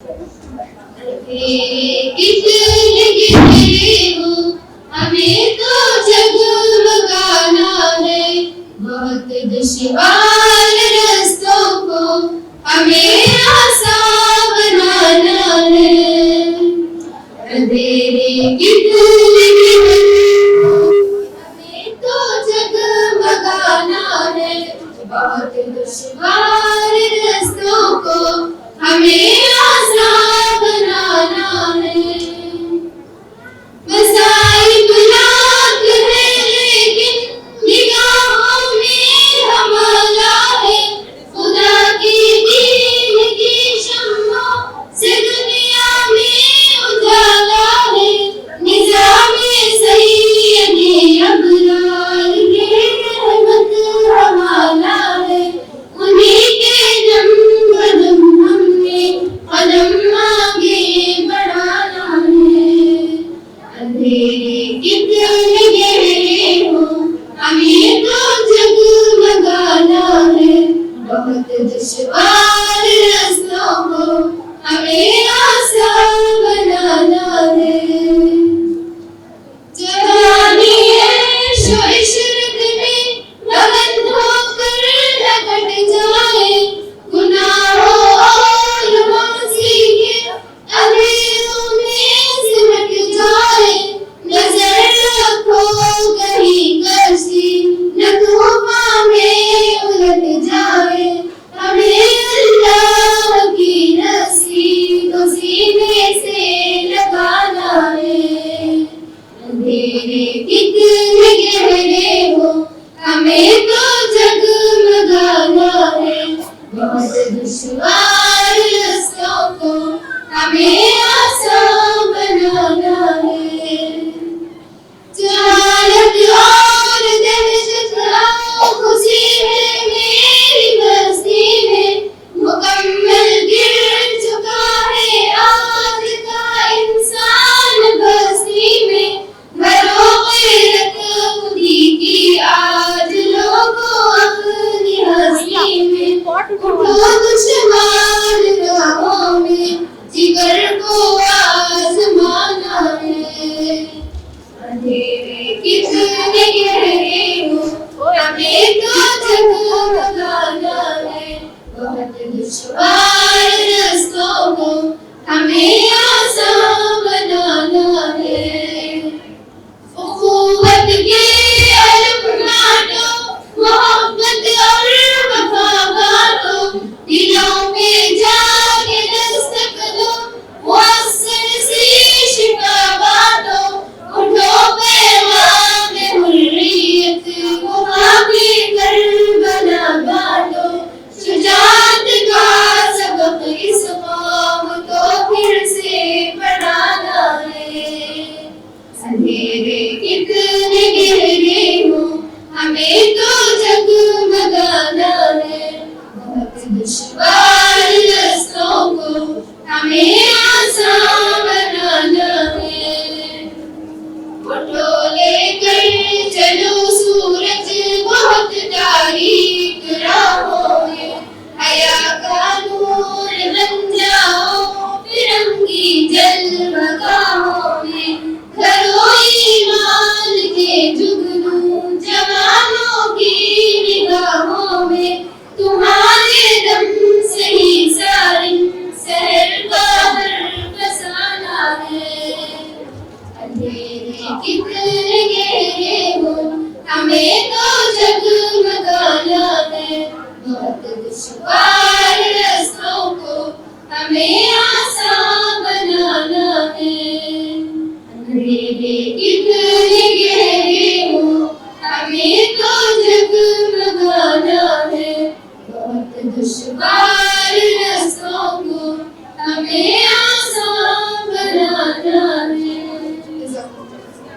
तेरे कितने गिरे हो, हमें तो जगमगाना है। बहुत दुश्वार रास्तों को हमें आसान बनाना है। अंधेरे कितने गिरे हो, हमें तो जगमगाना है। बहुत दुश्वार रास्तों को हमें आसान बनाना है। मसाइब लाख है लेकिन निगाहों में हमारा है। खुदा की दीन की शम्मों से दुनिया में उजाला है। निज़ामे सैयदे अबरार के रहमत हवाला है। उन्हीं के दम कदम हमने कदम आगे बढ़ाना है। अंधेरे कितने गहरे हो, हमें तो जगमगाना है। बहुत दुश्वार रास्तों को हमें आसान बनाना है। जवानी है शो इशरत में लगन होकर लपट जाए। गुनाहों और मासी के अंधेरों में सिमट जाए। नजर रखो कहीं कशी न तूफान में उलट जाए। हमें अल्लाह की रस्सी तो सीने से लगाना है। अंधेरे कितने गहरे हो, हमें तो जगमगाना है। बहुत दुश्वार रास्तों को हमें आसान बनाना है। जहालत और दहशत खुशी है मेरी बस्ती में। मुकम्मल गिर चुका है आज का इंसान बस्ती में। घरों गैरत खुदी की आज लोगों अपनी हस्ती में। उठो दुश्वार राहों में जिगर को आजमाना है। अंधेरे कितने गहरे हो, हमें तो जगमगाना है। बहुत दुश्वार रास्तों को हमें आसान बनाना है। उखुवत के अलम नाटो, मोहब्बत और वफा बांटो। दिलों में जाके दस्तक दो, मुअस्सर सी शिफा बांटो। उठो पैगाम हुर्रियत को आगे करबला बांटो। शुजाअत का सबक इस कौम को फिर से पढ़ाना है। अंधेरे कितने गहरे हो, हमें तो जगमगाना है। बहुत दुश्वार रास्तों को हमें आसान बनाना है। उठो लेकर चलो सूरज बहुत तारीक राहों में। हया का नूर बन जाओ फिरंगी जलवगाहों में। घरों ईमान के जुगनू जवानों की निगाहों में। तुम्हारे दम से ही सारी शहर का हर फसाना है। अंधेरे कितने गहरे हो, हमें तो जगमगाना है। बहुत दुश्वार रास्तों को हमें आसान बनाना है। अंधेरे कितने गहरे हो, हमें तो जगमगाना है। बहुत दुश्वार रास्तों को हमें